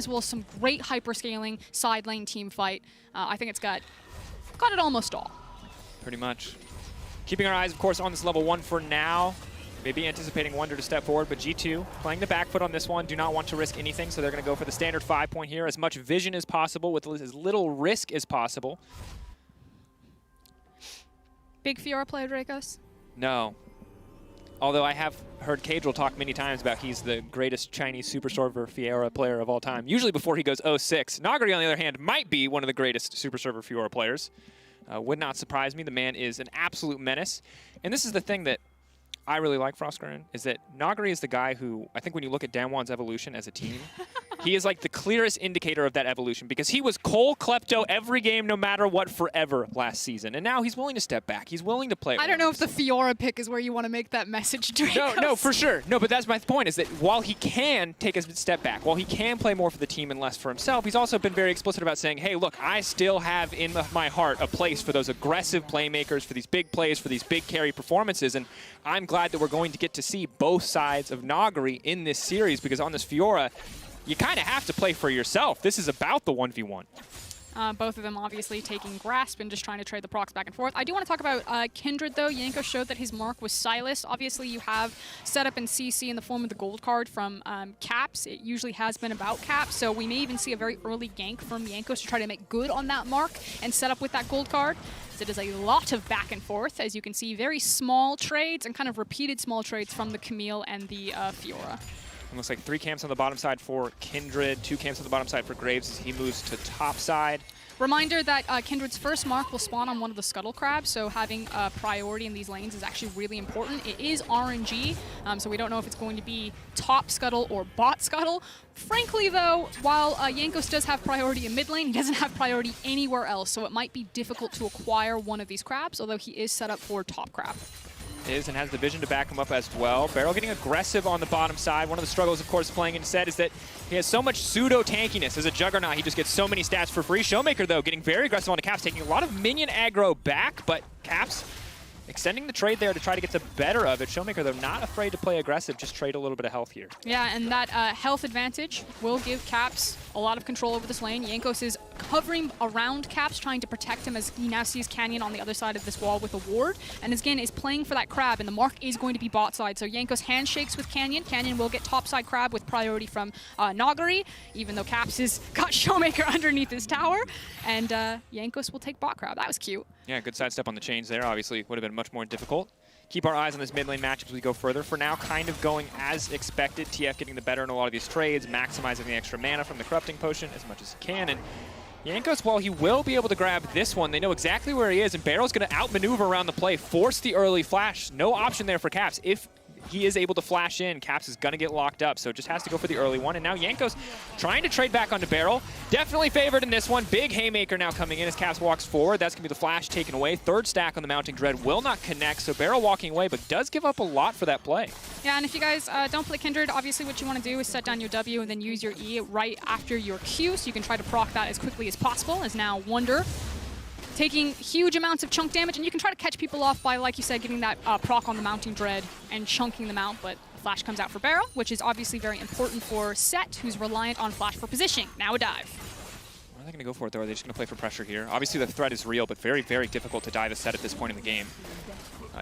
as well as some great hyperscaling side lane team fight. I think it's got it almost all. Pretty much. Keeping our eyes, of course, on this level 1 for now. Maybe anticipating Wonder to step forward, but G2 playing the back foot on this one. Do not want to risk anything, so they're going to go for the standard 5-point here. As much vision as possible with as little risk as possible. Big Fiora player, Dracos? No. Although I have heard Cadril talk many times about he's the greatest Chinese Super Server Fiora player of all time. Usually before he goes 0-6. Nagri, on the other hand, might be one of the greatest Super Server Fiora players. Would not surprise me. The man is an absolute menace. And this is the thing that I really like Frostgren, is that Nagri is the guy who, I think when you look at damwon's evolution as a team, he is like the clearest indicator of that evolution, because he was Cole Klepto every game, no matter what, forever last season. And now he's willing to step back. He's willing to play. I don't know if the Fiora pick is where you want to make that message, Dracos. No, for sure. No, but that's my point, is that while he can take a step back, while he can play more for the team and less for himself, he's also been very explicit about saying, hey, look, I still have in my heart a place for those aggressive playmakers, for these big plays, for these big carry performances. And I'm glad that we're going to get to see both sides of Nagri in this series, because on this Fiora, you kind of have to play for yourself. This is about the 1v1. Both of them obviously taking Grasp and just trying to trade the procs back and forth. I do want to talk about Kindred, though. Yanko showed that his mark was Silas. Obviously, you have setup and CC in the form of the gold card from Caps. It usually has been about Caps, so we may even see a very early gank from Yankos to try to make good on that mark and set up with that gold card. It is a lot of back and forth, as you can see, very small trades and kind of repeated small trades from the Camille and the Fiora. It looks like 3 camps on the bottom side for Kindred, 2 camps on the bottom side for Graves as he moves to top side. Reminder that Kindred's first mark will spawn on one of the Scuttle Crabs, so having priority in these lanes is actually really important. It is RNG, so we don't know if it's going to be top Scuttle or bot Scuttle. Frankly, though, while Yankos does have priority in mid lane, he doesn't have priority anywhere else, so it might be difficult to acquire one of these crabs, although he is set up for top crab. Is and has the vision to back him up as well. Barrel getting aggressive on the bottom side. One of the struggles, of course, playing in set is that he has so much pseudo-tankiness. As a Juggernaut, he just gets so many stats for free. Showmaker, though, getting very aggressive on the Caps, taking a lot of minion aggro back, but Caps extending the trade there to try to get the better of it. Showmaker, though, not afraid to play aggressive, just trade a little bit of health here. Yeah, and that health advantage will give Caps a lot of control over this lane. Yankos is covering around Caps, trying to protect him as he now sees Canyon on the other side of this wall with a ward. And again, is playing for that crab, and the mark is going to be bot side. So Yankos handshakes with Canyon. Canyon will get top side crab with priority from Nagari, even though Caps has got Showmaker underneath his tower. And Yankos will take bot crab. That was cute. Yeah, good sidestep on the chains there. Obviously, would have been much more difficult. Keep our eyes on this mid lane match as we go further. For now, kind of going as expected. TF getting the better in a lot of these trades, maximizing the extra mana from the Corrupting Potion as much as he can. And Yankos, while he will be able to grab this one, they know exactly where he is, and Barrel's going to outmaneuver around the play, force the early flash. No option there for Caps. If he is able to flash in, Caps is going to get locked up, so just has to go for the early one. And now Yankos trying to trade back onto Barrel. Definitely favored in this one. Big Haymaker now coming in as Caps walks forward. That's going to be the flash taken away. Third stack on the Mounting Dread will not connect, so Barrel walking away, but does give up a lot for that play. Yeah, and if you guys don't play Kindred, obviously what you want to do is set down your W and then use your E right after your Q, so you can try to proc that as quickly as possible, as now Wonder taking huge amounts of chunk damage, and you can try to catch people off by, like you said, getting that proc on the Mounting Dread and chunking them out, but flash comes out for Barrel, which is obviously very important for Set, who's reliant on flash for positioning. Now a dive. Are they going to go for it, though? Are they just going to play for pressure here? Obviously, the threat is real, but very, very difficult to dive a Set at this point in the game.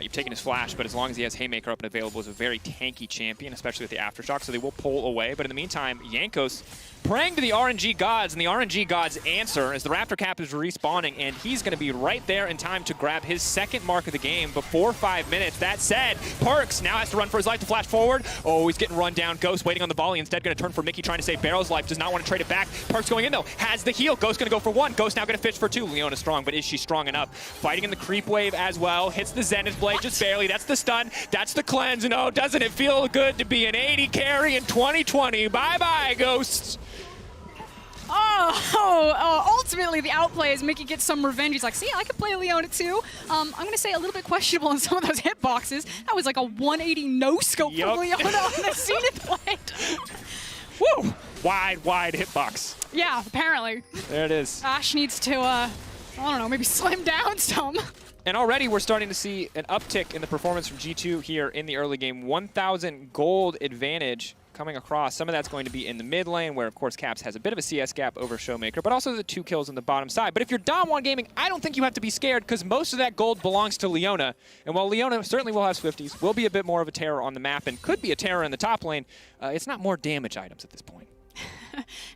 You've taken his flash, but as long as he has Haymaker up and available, is a very tanky champion, especially with the Aftershock, so they will pull away. But in the meantime, Yankos praying to the RNG gods, and the RNG gods answer as the Raptor Cap is respawning, and he's going to be right there in time to grab his second mark of the game before 5 minutes. That said, Perks now has to run for his life to flash forward. Oh, he's getting run down. Ghost waiting on the volley, instead going to turn for Mickey, trying to save Barrel's life. Does not want to trade it back. Perks going in, though. Has the heal. Ghost going to go for 1. Ghost now going to fish for 2. Leona strong, but is she strong enough? Fighting in the creep wave as well. Hits the Zenith Blade just barely. That's the stun. That's the cleanse. And oh, doesn't it feel good to be an 80 carry in 2020? Bye-bye, Ghosts. Ultimately the outplay as Mickey gets some revenge. He's like, see, I can play Leona too. I'm going to say a little bit questionable in some of those hitboxes. That was like a 180 no-scope from Leona on the Zenith Blade. Woo! Wide hitbox. Yeah, apparently. There it is. Ash needs to, I don't know, maybe slim down some. And already we're starting to see an uptick in the performance from G2 here in the early game. 1,000 gold advantage coming across. Some of that's going to be in the mid lane, where, of course, Caps has a bit of a CS gap over Showmaker, but also the 2 kills on the bottom side. But if you're damwon Gaming, I don't think you have to be scared, because most of that gold belongs to Leona. And while Leona certainly will have Swifties, will be a bit more of a terror on the map, and could be a terror in the top lane, it's not more damage items at this point.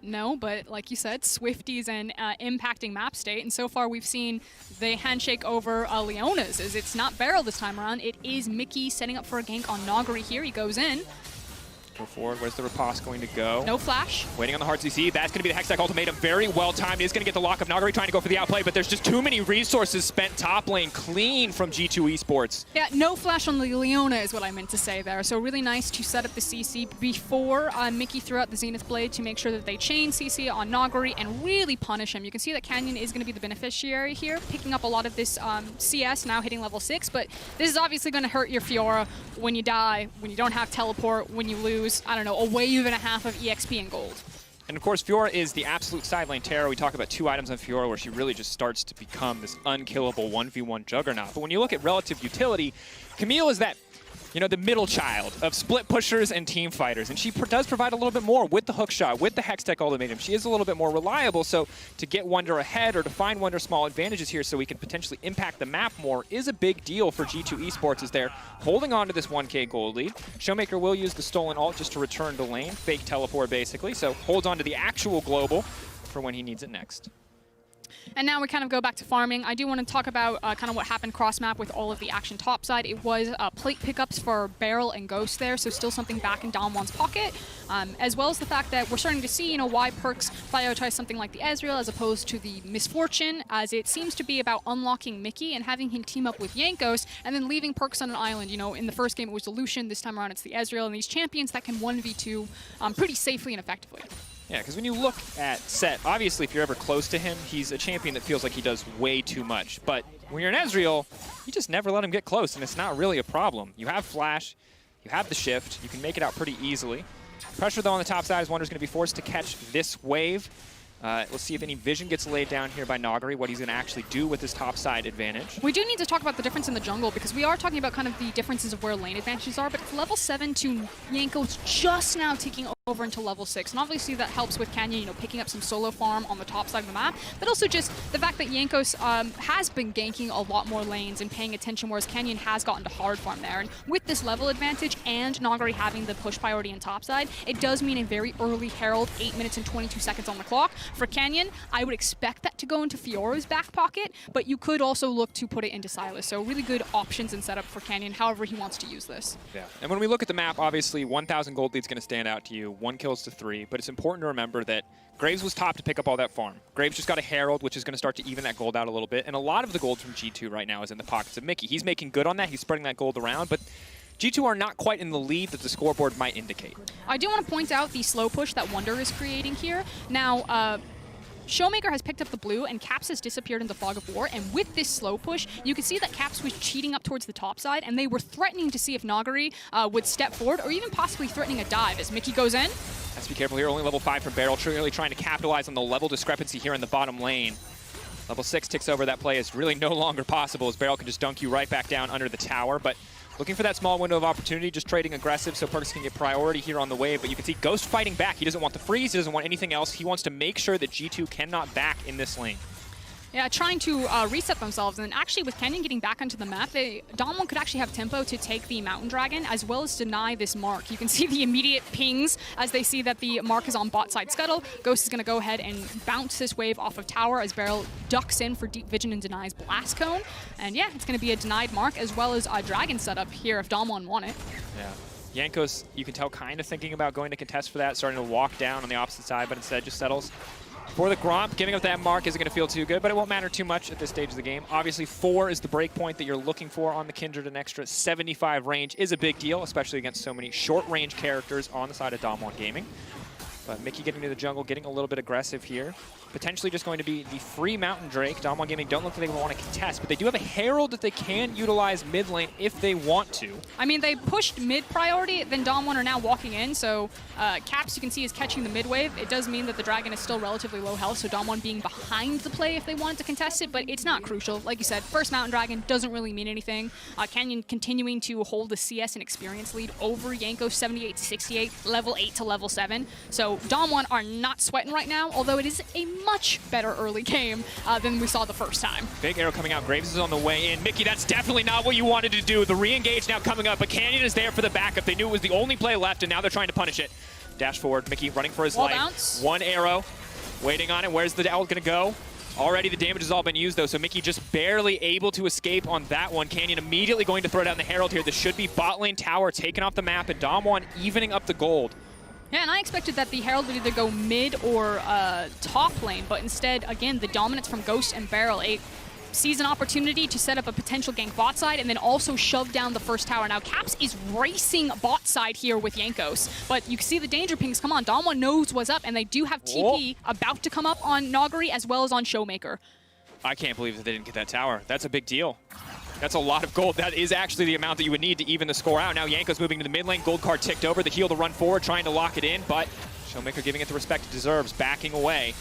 No, but like you said, Swifties and impacting map state, and so far we've seen the handshake over Leona's. As it's not Beryl this time around, it is Mickey setting up for a gank on Nagari here. He goes in. Go forward. Where's the riposte going to go? No flash. Waiting on the hard CC. That's going to be the Hextech ultimatum. Very well timed. He's going to get the lock of Nagari trying to go for the outplay, but there's just too many resources spent top lane clean from G2 Esports. Yeah, no flash on the Leona is what I meant to say there. So really nice to set up the CC before Mickey threw out the Zenith Blade to make sure that they chain CC on Nagari and really punish him. You can see that Canyon is going to be the beneficiary here, picking up a lot of this CS, now hitting level 6, but this is obviously going to hurt your Fiora when you die, when you don't have teleport, when you lose, I don't know, a wave and a half of EXP and gold. And of course, Fiora is the absolute side lane terror. We talk about 2 items on Fiora where she really just starts to become this unkillable 1v1 juggernaut. But when you look at relative utility, Camille is that, you know, the middle child of split pushers and team fighters. And she does provide a little bit more with the hook shot, with the Hextech ultimatum. She is a little bit more reliable, so to get Wunder ahead or to find Wunder small advantages here so we can potentially impact the map more is a big deal for G2 Esports as they're holding on to this 1K gold lead. Showmaker will use the stolen ult just to return to lane, fake teleport basically, so holds on to the actual global for when he needs it next. And now we kind of go back to farming. I do want to talk about kind of what happened cross-map with all of the action topside. It was plate pickups for Beryl and Ghost there, so still something back in damwon's pocket, as well as the fact that we're starting to see, you know, why Perks prioritize something like the Ezreal as opposed to the Misfortune, as it seems to be about unlocking Mickey and having him team up with Jankos and then leaving Perks on an island. You know, in the first game it was the Lucian, this time around it's the Ezreal, and these champions that can 1v2 pretty safely and effectively. Yeah, because when you look at Set, obviously if you're ever close to him, he's a champion that feels like he does way too much. But when you're an Ezreal, you just never let him get close, and it's not really a problem. You have Flash, you have the Shift, you can make it out pretty easily. Pressure, though, on the top side is Wunder's going to be forced to catch this wave. Let's see if any vision gets laid down here by Nagari, what he's going to actually do with his top side advantage. We do need to talk about the difference in the jungle, because we are talking about kind of the differences of where lane advantages are, but it's level 7 to Yanko's just now taking over into level 6. And obviously that helps with Canyon, you know, picking up some solo farm on the top side of the map, but also just the fact that Jankos has been ganking a lot more lanes and paying attention, whereas Canyon has gotten to hard farm there. And with this level advantage and Nagari having the push priority in top side, it does mean a very early Herald, 8 minutes and 22 seconds on the clock. For Canyon, I would expect that to go into Fiora's back pocket, but you could also look to put it into Silas. So really good options and setup for Canyon, however he wants to use this. Yeah, and when we look at the map, obviously 1,000 gold lead's going to stand out to you, 1 kills to 3, but it's important to remember that Graves was top to pick up all that farm. Graves just got a Herald, which is going to start to even that gold out a little bit, and a lot of the gold from G2 right now is in the pockets of Mickey. He's making good on that, he's spreading that gold around, but G2 are not quite in the lead that the scoreboard might indicate. I do want to point out the slow push that Wunder is creating here. Now, Showmaker has picked up the blue, and Caps has disappeared into Fog of War, and with this slow push, you can see that Caps was cheating up towards the top side, and they were threatening to see if Nagari would step forward, or even possibly threatening a dive as Mickey goes in. Has to be careful here, only level 5 from Beryl, really trying to capitalize on the level discrepancy here in the bottom lane. Level 6 ticks over, that play is really no longer possible as Beryl can just dunk you right back down under the tower, but looking for that small window of opportunity, just trading aggressive so Perks can get priority here on the wave. But you can see Ghost fighting back. He doesn't want the freeze. He doesn't want anything else. He wants to make sure that G2 cannot back in this lane. Yeah, trying to reset themselves. And actually, with Canyon getting back onto the map, damwon could actually have tempo to take the Mountain Dragon, as well as deny this mark. You can see the immediate pings as they see that the mark is on bot side scuttle. Ghost is going to go ahead and bounce this wave off of tower as Beryl ducks in for deep vision and denies Blast Cone. And yeah, it's going to be a denied mark, as well as a Dragon setup here if damwon want it. Yeah. Jankos, you can tell, kind of thinking about going to contest for that, starting to walk down on the opposite side, but instead just settles for the Gromp. Giving up that mark isn't going to feel too good, but it won't matter too much at this stage of the game. Obviously, 4 is the break point that you're looking for on the Kindred. An extra 75 range is a big deal, especially against so many short-range characters on the side of damwon Gaming. But Mickey getting to the jungle, getting a little bit aggressive here. Potentially just going to be the free Mountain Drake. damwon Gaming don't look like they want to contest, but they do have a Herald that they can utilize mid lane if they want to. I mean, they pushed mid priority, then damwon are now walking in, so Caps, you can see, is catching the mid wave. It does mean that the Dragon is still relatively low health, so damwon being behind the play if they wanted to contest it, but it's not crucial. Like you said, first Mountain Dragon doesn't really mean anything. Canyon continuing to hold the CS and experience lead over Yanko 78-68, level 8 to level 7. So damwon are not sweating right now, although it is a much better early game than we saw the first time. Big arrow coming out. Graves is on the way in. Mickey, that's definitely not what you wanted to do. The re-engage now coming up, but Canyon is there for the backup. They knew it was the only play left, and now they're trying to punish it. Dash forward. Mickey running for his Wall life. bounce. One arrow. Waiting on it. Where's the ult going to go? Already the damage has all been used, though, so Mickey just barely able to escape on that one. Canyon immediately going to throw down the Herald here. This should be bot lane tower taken off the map, and damwon evening up the gold. Yeah, and I expected that the Herald would either go mid or top lane, but instead, again, the dominance from Ghost and Beryl sees an opportunity to set up a potential gank bot side and then also shove down the first tower. Now, Caps is racing bot side here with Jankos, but you can see the danger pings come on. damwon knows what's up, and they do have TP about to come up on Nagari as well as on Showmaker. I can't believe that they didn't get that tower. That's a big deal. That's a lot of gold. That is actually the amount that you would need to even the score out. Now Yanko's moving to the mid lane. Gold card ticked over. The heal to run forward, trying to lock it in, but Showmaker giving it the respect it deserves, backing away.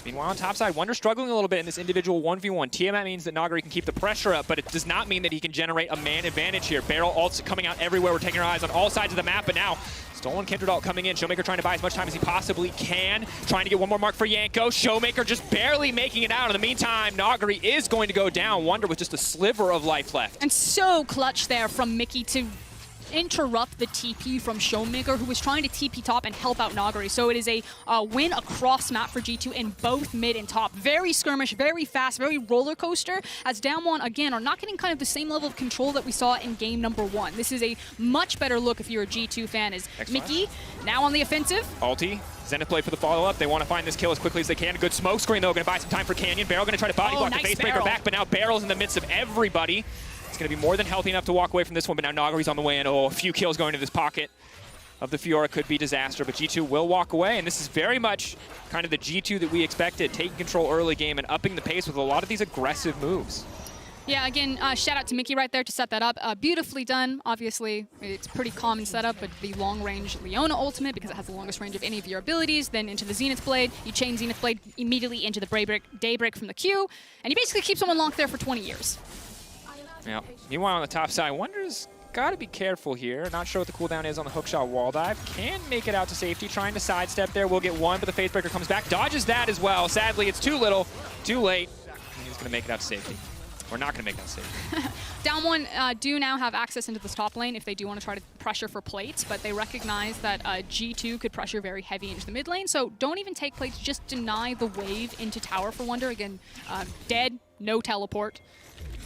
Meanwhile, on top side, Wonder struggling a little bit in this individual 1v1. Tiamat means that Nagari can keep the pressure up, but it does not mean that he can generate a man advantage here. Beryl ults coming out everywhere. We're taking our eyes on all sides of the map, but now stolen Kindred ult coming in. Showmaker trying to buy as much time as he possibly can. Trying to get one more mark for Yanko. Showmaker just barely making it out. In the meantime, Nagari is going to go down. Wonder with just a sliver of life left. And so clutch there from Mickey to interrupt the TP from Showmaker, who was trying to TP top and help out Nagari. So it is a win across map for G2 in both mid and top. Very skirmish, very fast, very roller coaster, as damwon, again, are not getting kind of the same level of control that we saw in game number 1. This is a much better look if you're a G2 fan, as Mickey now on the offensive. Ulti. Zenith play for the follow-up. They want to find this kill as quickly as they can. A good smoke screen, though. Going to buy some time for Canyon. Beryl going to try to body block the face breaker back, but now Beryl's in the midst of everybody. It's going to be more than healthy enough to walk away from this one, but now Nagari's on the way in. Oh, a few kills going to this pocket of the Fiora could be disaster, but G2 will walk away, and this is very much kind of the G2 that we expected, taking control early game and upping the pace with a lot of these aggressive moves. Yeah, again, shout out to Mickey right there to set that up. Beautifully done. Obviously, it's pretty common setup, but the long-range Leona ultimate, because it has the longest range of any of your abilities, then into the Zenith Blade. You chain Zenith Blade immediately into the Daybreak from the Q, and you basically keep someone locked there for 20 years. Yeah. Meanwhile, on the top side, Wonder's got to be careful here. Not sure what the cooldown is on the hookshot wall dive. Can make it out to safety, trying to sidestep there. We'll get one, but the Facebreaker comes back. Dodges that as well. Sadly, it's too little, too late. And he's going to make it out to safety. We're not going to make that safety. damwon do now have access into this top lane if they do want to try to pressure for plates, but they recognize that G2 could pressure very heavy into the mid lane, so don't even take plates, just deny the wave into tower for Wonder. Again, dead, no teleport.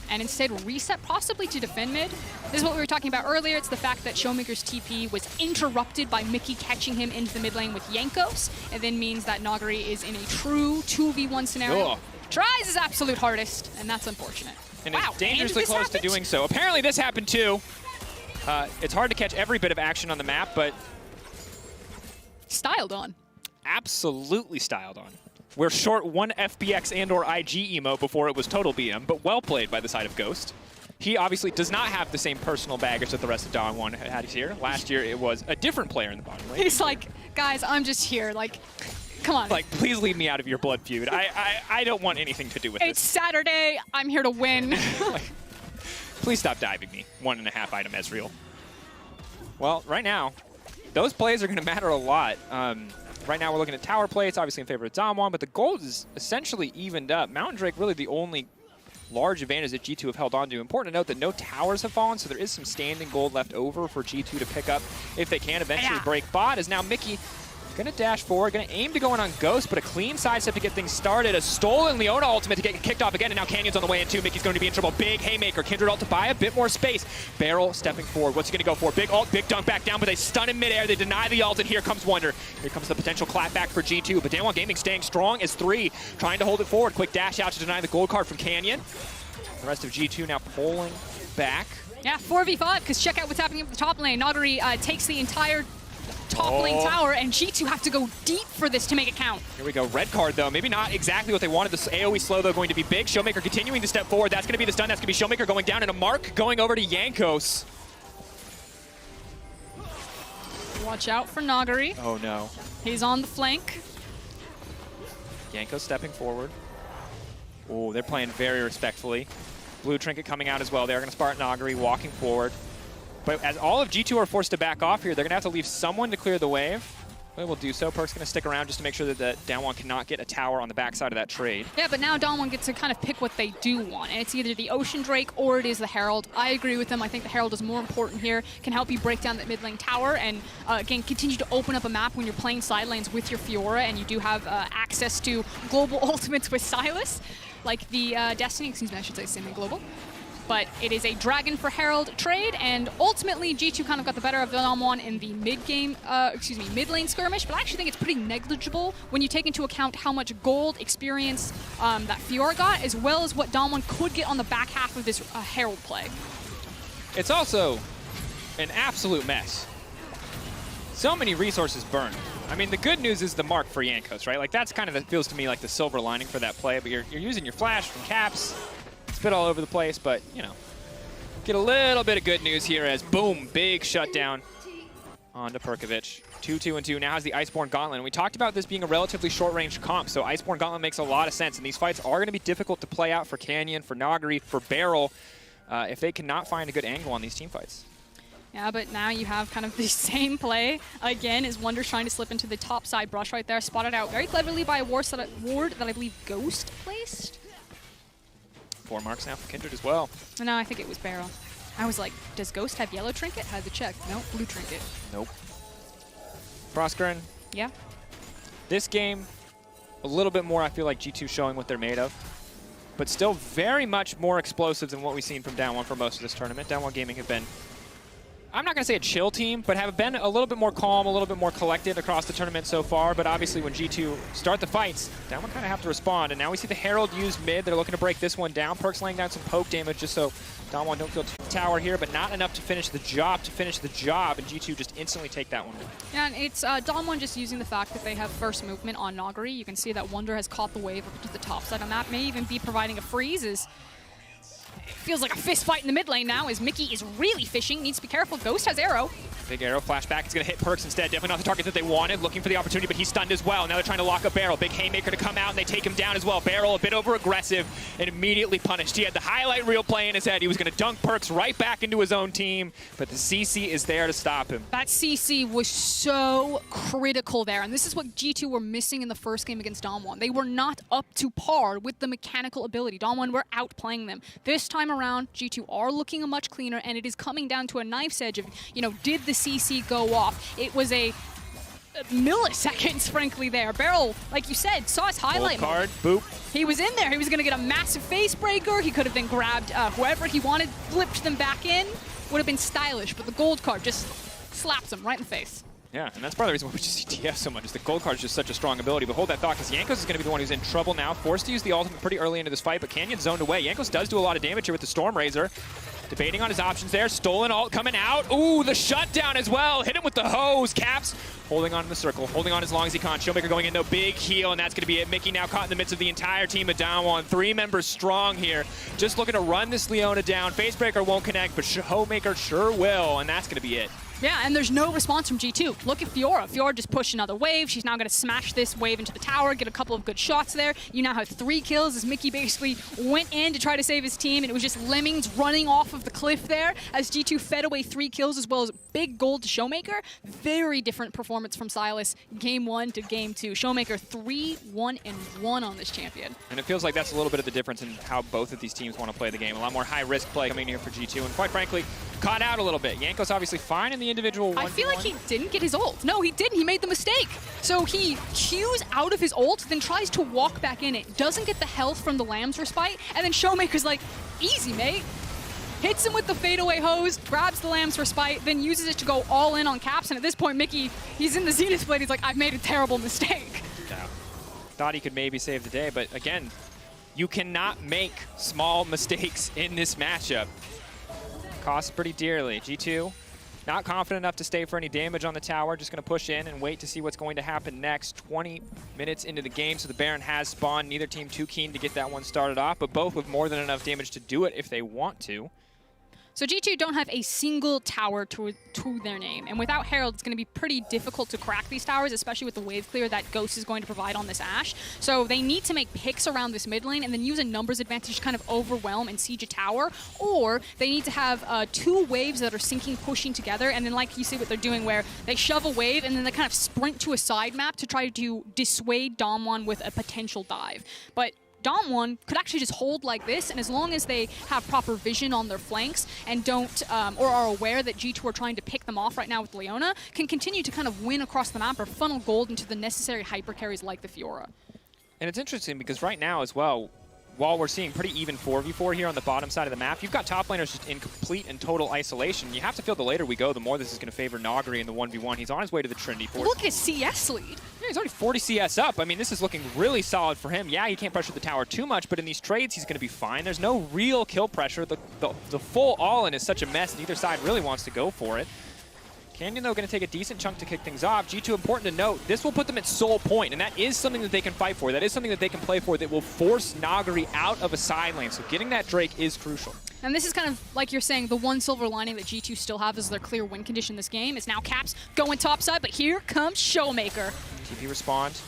And instead reset possibly to defend mid. This is what we were talking about earlier. It's the fact that Showmaker's TP was interrupted by Mickey catching him into the mid lane with Jankos, and then means that Nagari is in a true 2v1 scenario. Ugh. Tries his absolute hardest, and that's unfortunate. And wow, it's dangerously close to doing so. Apparently this happened too. It's hard to catch every bit of action on the map, but styled on. Absolutely styled on. We're short one FBX and or IG emote before it was total BM, but well played by the side of Ghost. He obviously does not have the same personal baggage that the rest of damwon had here. Last year it was a different player in the bottom lane. He's like, guys, I'm just here. Like, come on. Like, please leave me out of your blood feud. I don't want anything to do with It's Saturday. I'm here to win. Like, please stop diving me. 1.5 item Ezreal. Well, right now, those plays are going to matter a lot. Right now we're looking at tower play. It's obviously in favor of damwon, but the gold is essentially evened up. Mountain Drake really the only large advantage that G2 have held on to. Important to note that no towers have fallen, so there is some standing gold left over for G2 to pick up if they can eventually break bot. As now Mickey gonna dash forward, gonna aim to go in on Ghost, but a clean sidestep to get things started. A stolen Leona ultimate to get kicked off again, and now Canyon's on the way in too. Mickey's going to be in trouble. Big haymaker, Kindred ult to buy a bit more space. Beryl stepping forward. What's he gonna go for? Big ult, big dunk back down, but they stun in midair. They deny the ult, and here comes Wonder. Here comes the potential clapback for G2, but damwon Gaming staying strong as 3, trying to hold it forward. Quick dash out to deny the gold card from Canyon. The rest of G2 now pulling back. Yeah, 4v5, because check out what's happening at the top lane. Nagari takes the entire top lane tower, and G2 have to go deep for this to make it count. Here we go. Red card, though. Maybe not exactly what they wanted. This AoE slow, though, going to be big. Showmaker continuing to step forward. That's going to be the stun. That's going to be Showmaker going down, and a mark going over to Jankos. Watch out for Nagari. Oh, no. He's on the flank. Jankos stepping forward. Oh, they're playing very respectfully. Blue Trinket coming out as well. They're going to start Nagari walking forward. But as all of G2 are forced to back off here, they're going to have to leave someone to clear the wave. They will do so. Perk's going to stick around just to make sure that the damwon cannot get a tower on the backside of that trade. Yeah, but now damwon gets to kind of pick what they do want, and it's either the Ocean Drake or it is the Herald. I agree with them. I think the Herald is more important here, can help you break down that mid lane tower, and again, continue to open up a map when you're playing side lanes with your Fiora, and you do have access to global ultimates with Sylas, like the Destiny, excuse me, I should say semi-global. But it is a Dragon for Herald trade, and ultimately G2 kind of got the better of the damwon in the mid lane skirmish, but I actually think it's pretty negligible when you take into account how much gold experience that Fiora got, as well as what damwon could get on the back half of this Herald play. It's also an absolute mess. So many resources burned. I mean, the good news is the mark for Jankos, right? Like, that's kind of, it feels to me like the silver lining for that play, but you're using your flash from caps. It's a bit all over the place, but, you know, get a little bit of good news here as, boom, big shutdown onto Perkovic. 2-2-2. Now has the Iceborne Gauntlet. And we talked about this being a relatively short-range comp, so Iceborne Gauntlet makes a lot of sense. And these fights are going to be difficult to play out for Canyon, for Nagari, for Beryl, if they cannot find a good angle on these team fights. Yeah, but now you have kind of the same play again as Wonder's trying to slip into the top side brush right there, spotted out very cleverly by a ward that I believe Ghost placed. 4 marks now for Kindred as well. No, I think it was Beryl. I was like, does Ghost have yellow trinket? Had to check. No, blue trinket. Nope. Proskern. Yeah. This game, a little bit more, I feel like G2 showing what they're made of. But still very much more explosive than what we've seen from damwon for most of this tournament. damwon Gaming have been, I'm not going to say a chill team, but have been a little bit more calm, a little bit more collected across the tournament so far. But obviously when G2 start the fights, damwon kind of have to respond. And now we see the Herald use mid. They're looking to break this one down. Perk's laying down some poke damage just so damwon don't kill tower here, but not enough to finish the job, and G2 just instantly take that one. Yeah, and it's damwon just using the fact that they have first movement on Nagari. You can see that Wonder has caught the wave up to the top side on that. May even be providing a freeze as it feels like a fist fight in the mid lane now as Mickey is really fishing. Needs to be careful. Ghost has arrow. Big arrow flashback. It's going to hit Perks instead. Definitely not the target that they wanted. Looking for the opportunity, but he's stunned as well. Now they're trying to lock up Beryl. Big haymaker to come out, and they take him down as well. Beryl a bit over aggressive and immediately punished. He had the highlight reel play in his head. He was going to dunk Perks right back into his own team, but the CC is there to stop him. That CC was so critical there, and this is what G2 were missing in the first game against damwon. They were not up to par with the mechanical ability. damwon were outplaying them. This time around, G2 are looking much cleaner, and it is coming down to a knife's edge of, you know, did the CC go off? It was a milliseconds, frankly, there. Beryl, like you said, saw his highlight card, boop. He was in there. He was going to get a massive face breaker. He could have then grabbed whoever he wanted, flipped them back in. Would have been stylish, but the gold card just slaps him right in the face. Yeah, and that's part of the reason why we just see TF so much, is the gold card is just such a strong ability. But hold that thought, because Jankos is going to be the one who's in trouble now. Forced to use the ultimate pretty early into this fight, but Canyon zoned away. Jankos does do a lot of damage here with the Storm Razor. Debating on his options there. Stolen ult coming out. Ooh, the shutdown as well. Hit him with the hose. Caps holding on in the circle, holding on as long as he can. Showmaker going into a big heal, and that's going to be it. Mickey now caught in the midst of the entire team of damwon. 3 members strong here. Just looking to run this Leona down. Facebreaker won't connect, but Showmaker sure will, and that's going to be it. Yeah, and there's no response from G2. Look at Fiora. Fiora just pushed another wave. She's now going to smash this wave into the tower, get a couple of good shots there. You now have 3 kills as Mickey basically went in to try to save his team, and it was just lemmings running off of the cliff there as G2 fed away 3 kills as well as big gold to Showmaker. Very different performance from Sylas game 1 to game 2. Showmaker 3-1-1 on this champion. And it feels like that's a little bit of the difference in how both of these teams want to play the game. A lot more high-risk play coming here for G2, and quite frankly, caught out a little bit. Jankos obviously fine in the individual 1v1. I feel like he didn't get his ult. No, he didn't. He made the mistake. So he queues out of his ult, then tries to walk back in it. Doesn't get the health from the Lamb's Respite, and then Showmaker's like, easy, mate. Hits him with the fadeaway hose, grabs the Lamb's Respite, then uses it to go all in on Caps. And at this point, Mickey, he's in the Zenith Blade. He's like, I've made a terrible mistake. Yeah. Thought he could maybe save the day, but again, you cannot make small mistakes in this matchup. Costs pretty dearly. G2 Not confident enough to stay for any damage on the tower. Just going to push in and wait to see what's going to happen next. 20 minutes into the game, so the Baron has spawned. Neither team too keen to get that one started off, but both with more than enough damage to do it if they want to. So G2 don't have a single tower to their name, and without Herald, it's going to be pretty difficult to crack these towers, especially with the wave clear that Ghost is going to provide on this Ashe. So they need to make picks around this mid lane and then use a numbers advantage to kind of overwhelm and siege a tower, or they need to have 2 waves that are syncing, pushing together, and then like you see what they're doing where they shove a wave and then they kind of sprint to a side map to try to dissuade damwon with a potential dive. But damwon could actually just hold like this, and as long as they have proper vision on their flanks and don't, or are aware that G2 are trying to pick them off right now with Leona, can continue to kind of win across the map or funnel gold into the necessary hyper carries like the Fiora. And it's interesting because right now as well, while we're seeing pretty even 4v4 here on the bottom side of the map, you've got top laners just in complete and total isolation. You have to feel the later we go, the more this is going to favor Nagri in the 1v1. He's on his way to the Trinity Force. Look at his CS lead. Yeah, he's already 40 CS up. I mean, this is looking really solid for him. Yeah, he can't pressure the tower too much, but in these trades, he's going to be fine. There's no real kill pressure. The full all-in is such a mess. Neither side really wants to go for it. Canyon, though, going to take a decent chunk to kick things off. G2, important to note, this will put them at sole point, and that is something that they can fight for. That is something that they can play for that will force Nagri out of a side lane. So getting that Drake is crucial. And this is kind of, like you're saying, the one silver lining that G2 still have is their clear win condition this game. Is now Caps going topside, but here comes Showmaker. TP respond.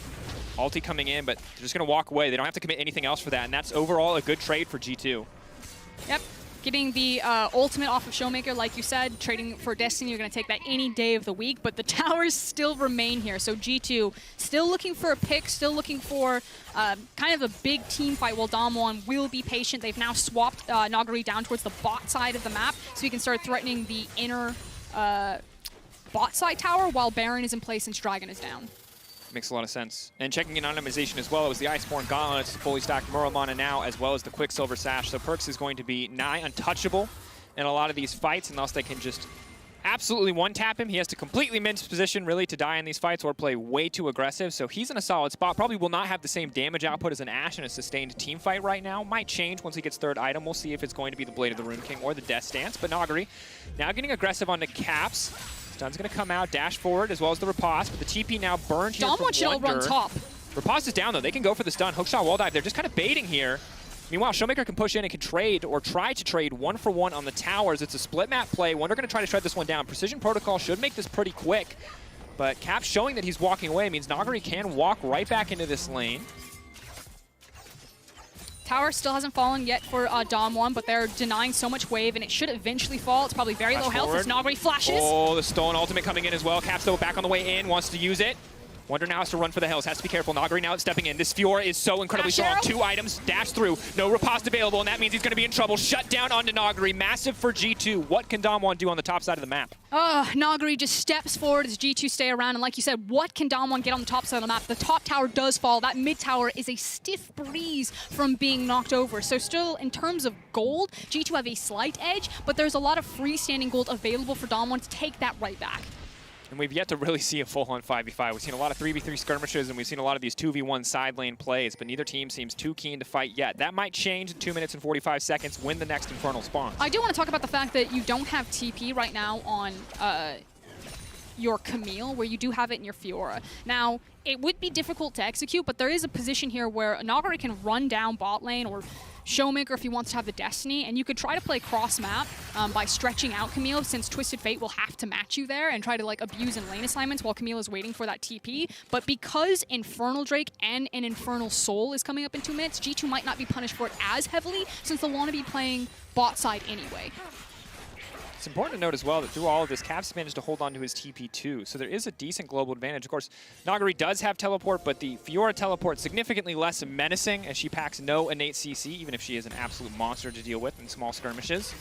Ulti coming in, but they're just going to walk away. They don't have to commit anything else for that, and that's overall a good trade for G2. Yep. Getting the ultimate off of Showmaker, like you said, trading for Destiny, you're going to take that any day of the week, but the towers still remain here. So G2 still looking for a pick, still looking for kind of a big team fight, while damwon will be patient. They've now swapped Nagari down towards the bot side of the map, so he can start threatening the inner bot side tower while Baron is in place since Dragon is down. Makes a lot of sense. And checking in anonymization as well, it was the Iceborne Gauntlet, fully stacked Muramana now, as well as the Quicksilver Sash. So Perkz is going to be nigh untouchable in a lot of these fights, unless they can just absolutely one-tap him. He has to completely mince position, really, to die in these fights or play way too aggressive. So he's in a solid spot. Probably will not have the same damage output as an Ashe in a sustained team fight right now. Might change once he gets third item. We'll see if it's going to be the Blade of the Rune King or the Death Stance. But Nagari now getting aggressive on the Caps. Stun's going to come out, dash forward, as well as the riposte, but the TP now burned here damwon should all run top. Riposte is down, though. They can go for the stun. Hookshot wall dive. They're just kind of baiting here. Meanwhile, Showmaker can push in and can trade or try to trade 1-for-1 on the towers. It's a split map play. Wonder going to try to shred this one down. Precision Protocol should make this pretty quick, but Cap showing that he's walking away means Nagari can walk right back into this lane. Tower still hasn't fallen yet for damwon, but they're denying so much wave, and it should eventually fall. It's probably very low health as Nagari flashes. Oh, the Stolen ultimate coming in as well. Cap's though back on the way in, wants to use it. Wonder now has to run for the hills, has to be careful. Nagari now stepping in. This Fiora is so incredibly strong. 2 items, dash through, no riposte available, and that means he's going to be in trouble. Shut down onto Nagari, massive for G2. What can damwon do on the top side of the map? Nagari just steps forward as G2 stay around, and like you said, what can damwon get on the top side of the map? The top tower does fall. That mid tower is a stiff breeze from being knocked over. So still, in terms of gold, G2 have a slight edge, but there's a lot of freestanding gold available for damwon to take that right back. And we've yet to really see a full-on 5v5. We've seen a lot of 3v3 skirmishes, and we've seen a lot of these 2v1 side lane plays, but neither team seems too keen to fight yet. That might change in 2 minutes and 45 seconds when the next Infernal spawns. I do want to talk about the fact that you don't have TP right now on your Camille, where you do have it in your Fiora. Now, it would be difficult to execute, but there is a position here where Nagari can run down bot lane, or Showmaker if he wants to have the Destiny, and you could try to play cross-map by stretching out Camille, since Twisted Fate will have to match you there and try to like abuse in lane assignments while Camille is waiting for that TP. But because Infernal Drake and an Infernal Soul is coming up in 2 minutes, G2 might not be punished for it as heavily, since they'll want to be playing bot side anyway. It's important to note as well that through all of this, Caps managed to hold on to his TP2, so there is a decent global advantage. Of course, Nagari does have teleport, but the Fiora teleport significantly less menacing, as she packs no innate CC, even if she is an absolute monster to deal with in small skirmishes.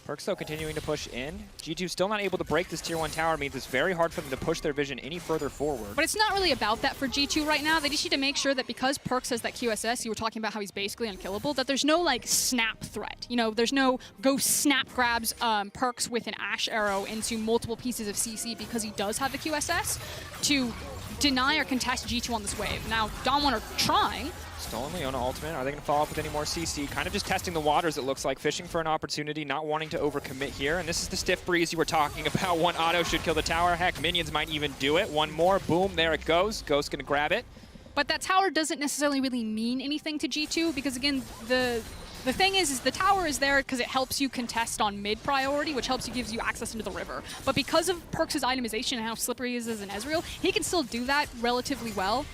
Perkz, though, continuing to push in. G2 still not able to break this tier 1 tower, means it's very hard for them to push their vision any further forward. But it's not really about that for G2 right now. They just need to make sure that because Perkz has that QSS, you were talking about how he's basically unkillable, that there's no like snap threat. You know, there's no go snap grabs Perkz with an Ashe arrow into multiple pieces of CC because he does have the QSS to deny or contest G2 on this wave. Now, damwon are trying. Stolen Leona ultimate. Are they going to follow up with any more CC? Kind of just testing the waters, it looks like. Fishing for an opportunity, not wanting to overcommit here. And this is the stiff breeze you were talking about. One auto should kill the tower. Heck, minions might even do it. One more. Boom. There it goes. Ghost's going to grab it. But that tower doesn't necessarily really mean anything to G2 because, again, the thing is the tower is there because it helps you contest on mid priority, which gives you access into the river. But because of Perks' itemization and how slippery he is as an Ezreal, he can still do that relatively well.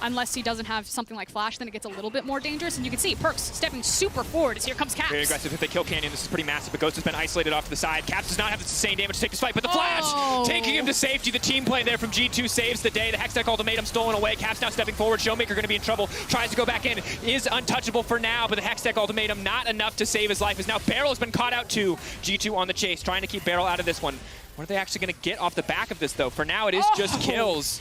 Unless he doesn't have something like Flash, then it gets a little bit more dangerous. And you can see Perks stepping super forward as here comes Caps. Very aggressive. If they kill Canyon, this is pretty massive, but Ghost has been isolated off to the side. Caps does not have the sustained damage to take this fight, but the Flash taking him to safety. The team play there from G2 saves the day. The Hextech ultimatum stolen away. Caps now stepping forward. Showmaker going to be in trouble. Tries to go back in. Is untouchable for now, but the Hextech ultimatum not enough to save his life. As now Barrel has been caught out too. G2 on the chase, trying to keep Barrel out of this one. What are they actually going to get off the back of this, though? For now, it is just kills.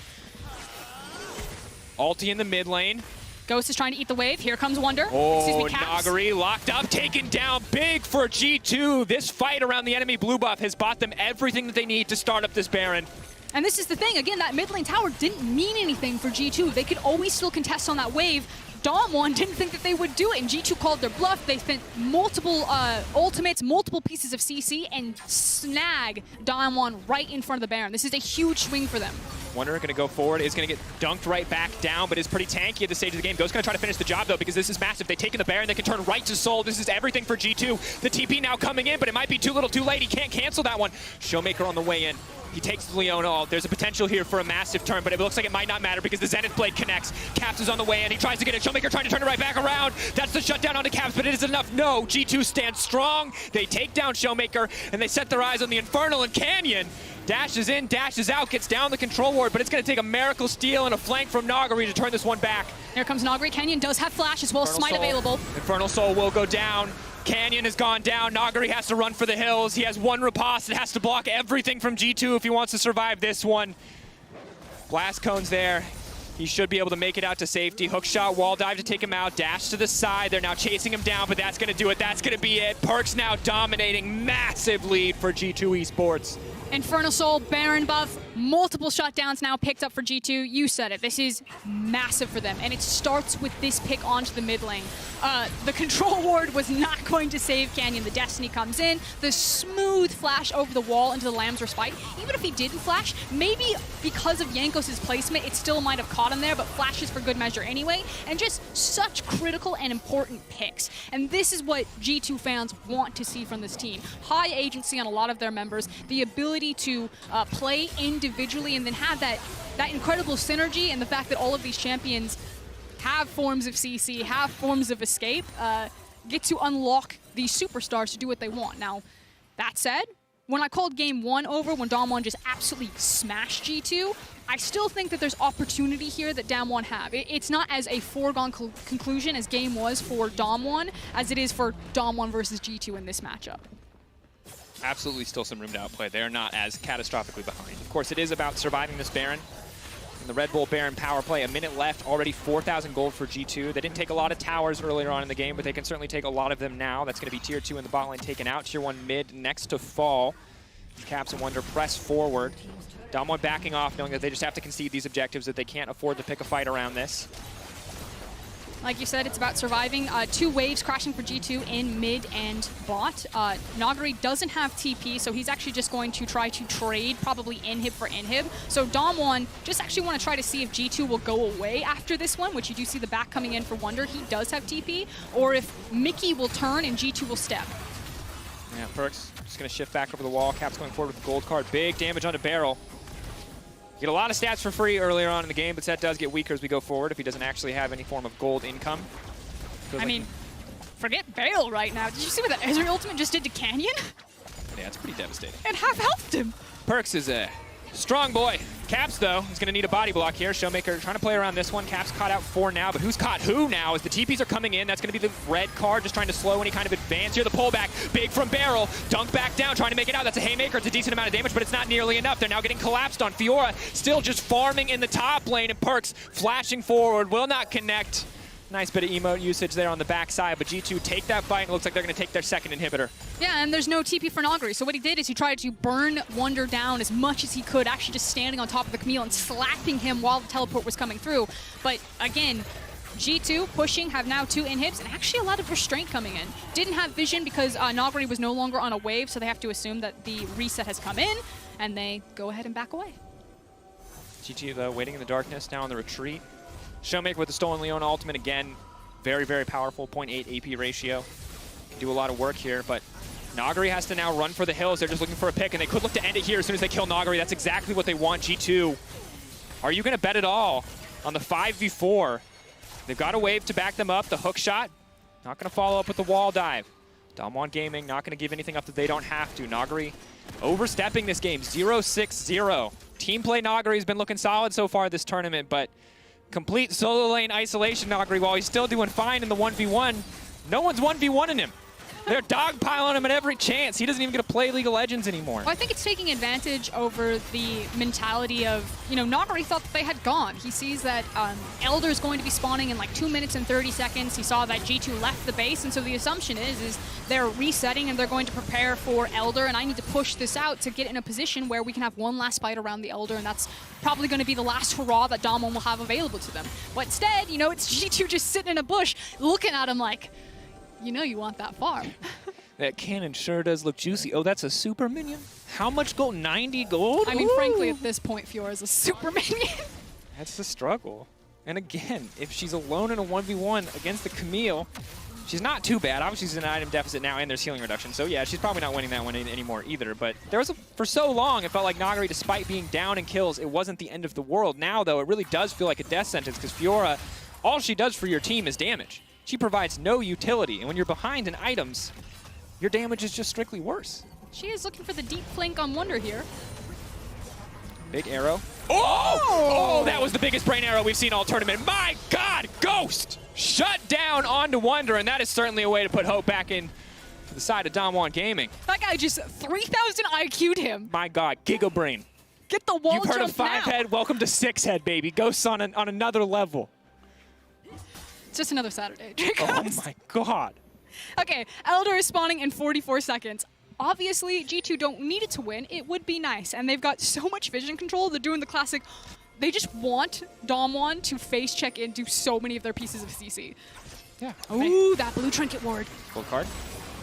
Ulti in the mid lane. Ghost is trying to eat the wave. Here comes Wonder. Oh, Nagari locked up, taken down big for G2. This fight around the enemy blue buff has bought them everything that they need to start up this Baron. And this is the thing. Again, that mid lane tower didn't mean anything for G2. They could always still contest on that wave. damwon didn't think that they would do it, and G2 called their bluff. They spent multiple ultimates, multiple pieces of CC, and snag damwon right in front of the Baron. This is a huge swing for them. Wonder going to go forward, is going to get dunked right back down, but is pretty tanky at this stage of the game. Ghost going to try to finish the job, though, because this is massive. They've taken the Baron, they can turn right to Soul. This is everything for G2. The TP now coming in, but it might be too little too late. He can't cancel that one. Showmaker on the way in. He takes the Leona. There's a potential here for a massive turn, but it looks like it might not matter because the Zenith Blade connects. Caps is on the way in. He tries to get it. Showmaker trying to turn it right back around. That's the shutdown onto Caps, but it isn't enough. No, G2 stands strong. They take down Showmaker, and they set their eyes on the Infernal and Canyon. Dashes in, dashes out, gets down the control ward, but it's going to take a miracle steal and a flank from Nagari to turn this one back. Here comes Nagari. Canyon does have Flash as well as Smite available. Infernal Soul will go down. Canyon has gone down. Nagari has to run for the hills. He has one riposte. It has to block everything from G2 if he wants to survive this one. Blast cones there. He should be able to make it out to safety. Hook shot, wall dive to take him out. Dash to the side. They're now chasing him down, but that's going to do it. That's going to be it. Perks now dominating. Massive lead for G2 Esports. Infernal Soul, Baron buff, multiple shutdowns now picked up for G2. You said it. This is massive for them, and it starts with this pick onto the mid lane. The control ward was not going to save Canyon. The Destiny comes in. The smooth flash over the wall into the Lamb's Respite. Even if he didn't flash, maybe because of Jankos' placement, it still might have caught him there, but flashes for good measure anyway. And just such critical and important picks. And this is what G2 fans want to see from this team. High agency on a lot of their members, the ability to play individually and then have that incredible synergy, and the fact that all of these champions have forms of CC, have forms of escape, get to unlock these superstars to do what they want. Now, that said, when I called game one over, when damwon just absolutely smashed G2, I still think that there's opportunity here that damwon have. It's not as a foregone conclusion as game was for damwon as it is for damwon versus G2 in this matchup. Absolutely still some room to outplay. They're not as catastrophically behind. Of course, it is about surviving this Baron. And the Red Bull Baron power play, a minute left, already 4,000 gold for G2. They didn't take a lot of towers earlier on in the game, but they can certainly take a lot of them now. That's going to be tier 2 in the bot lane taken out. Tier 1 mid next to fall. Caps and Wonder press forward. damwon backing off, knowing that they just have to concede these objectives, that they can't afford to pick a fight around this. Like you said, it's about surviving. 2 waves crashing for G2 in mid and bot. Nagari doesn't have TP, so he's actually just going to try to trade probably inhib for inhib. So damwon just actually want to try to see if G2 will go away after this one, which you do see the back coming in for Wonder. He does have TP, or if Mickey will turn and G2 will step. Yeah, Perks just going to shift back over the wall. Caps going forward with the gold card. Big damage onto Barrel. Get a lot of stats for free earlier on in the game, but that does get weaker as we go forward if he doesn't actually have any form of gold income. I mean, forget Barrel right now. Did you see what that Ezreal ultimate just did to Canyon? Yeah, it's pretty devastating. And half-healthed him. Perks is a strong boy. Caps, though, is going to need a body block here. Showmaker trying to play around this one. Caps caught out 4 now, but who's caught who now? As the TPs are coming in, that's going to be the red card, just trying to slow any kind of advance here. The pullback, big from Barrel. Dunk back down, trying to make it out. That's a haymaker. It's a decent amount of damage, but it's not nearly enough. They're now getting collapsed on. Fiora still just farming in the top lane, and Perks flashing forward, will not connect. Nice bit of emote usage there on the backside, but G2 take that fight, and it looks like they're going to take their second inhibitor. Yeah, and there's no TP for Nagari, so what he did is he tried to burn Wonder down as much as he could, actually just standing on top of the Camille and slapping him while the teleport was coming through. But again, G2 pushing, have now 2 inhibs, and actually a lot of restraint coming in. Didn't have vision because Nagari was no longer on a wave, so they have to assume that the reset has come in, and they go ahead and back away. G2 though, waiting in the darkness, now on the retreat. Showmaker with the Stolen Leona ultimate again. Very, very powerful, 0.8 AP ratio. Can do a lot of work here, but Nagari has to now run for the hills. They're just looking for a pick, and they could look to end it here as soon as they kill Nagari. That's exactly what they want, G2. Are you going to bet it all on the 5v4? They've got a wave to back them up. The hook shot, not going to follow up with the wall dive. damwon Gaming not going to give anything up that they don't have to. Nagari overstepping this game, 0-6-0. Team play Nagari has been looking solid so far this tournament, but complete solo lane isolation Nagari, while he's still doing fine in the 1v1. No one's 1v1ing him. They're dogpiling him at every chance. He doesn't even get to play League of Legends anymore. Well, I think it's taking advantage over the mentality of, Nagari thought that they had gone. He sees that Elder is going to be spawning in like 2 minutes and 30 seconds. He saw that G2 left the base, and so the assumption is they're resetting and they're going to prepare for Elder, and I need to push this out to get in a position where we can have one last fight around the Elder, and that's probably going to be the last hurrah that damwon will have available to them. But instead, it's G2 just sitting in a bush looking at him like, you want that farm. That cannon sure does look juicy. Oh, that's a super minion? How much gold? 90 gold? I mean, frankly, at this point, Fiora is a super minion. That's the struggle. And again, if she's alone in a 1v1 against the Camille, she's not too bad. Obviously, she's in an item deficit now, and there's healing reduction. So yeah, she's probably not winning that one anymore either. But for so long, it felt like Nagari, despite being down in kills, it wasn't the end of the world. Now, though, it really does feel like a death sentence, because Fiora, all she does for your team is damage. She provides no utility, and when you're behind in items, your damage is just strictly worse. She is looking for the deep flank on Wonder here. Big arrow. Oh, that was the biggest brain arrow we've seen all tournament. My God, Ghost shut down onto Wonder, and that is certainly a way to put hope back in to the side of damwon Gaming. That guy just 3,000 IQ'd him. My God, Giga Brain. Get the wall You've heard of 5-head? Welcome to 6-head, baby. Ghost's on another level. It's just another Saturday, Dracos. Oh my God. Okay, Elder is spawning in 44 seconds. Obviously, G2 don't need it to win. It would be nice, and they've got so much vision control. They're doing the classic. They just want damwon to face check into so many of their pieces of CC. Yeah. Ooh, that blue trinket ward. Gold card.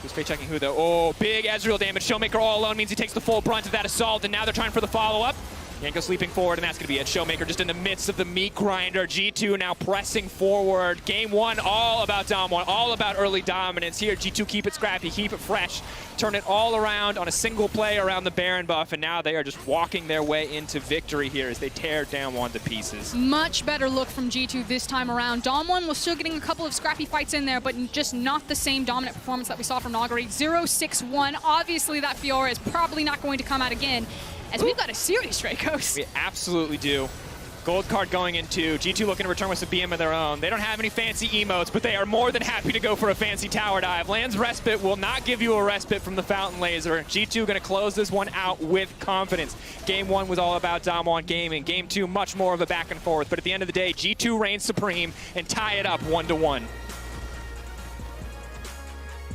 Who's face checking who though? Oh, big Ezreal damage. Showmaker all alone means he takes the full brunt of that assault, and now they're trying for the follow-up. Yanko sleeping forward, and that's going to be it. Showmaker just in the midst of the meat grinder. G2 now pressing forward. Game 1 all about damwon, all about early dominance. Here, G2 keep it scrappy, keep it fresh, turn it all around on a single play around the Baron buff, and now they are just walking their way into victory here as they tear damwon to pieces. Much better look from G2 this time around. damwon was still getting a couple of scrappy fights in there, but just not the same dominant performance that we saw from Nagari. 0-6-1. Obviously, that Fiora is probably not going to come out again, as we've got a series, Dracos. We absolutely do. Gold card going into G2 looking to return with some BM of their own. They don't have any fancy emotes, but they are more than happy to go for a fancy tower dive. Land's Respite will not give you a respite from the Fountain Laser. G2 going to close this one out with confidence. Game 1 was all about damwon Gaming. Game 2, much more of a back and forth. But at the end of the day, G2 reigns supreme and tie it up 1-1.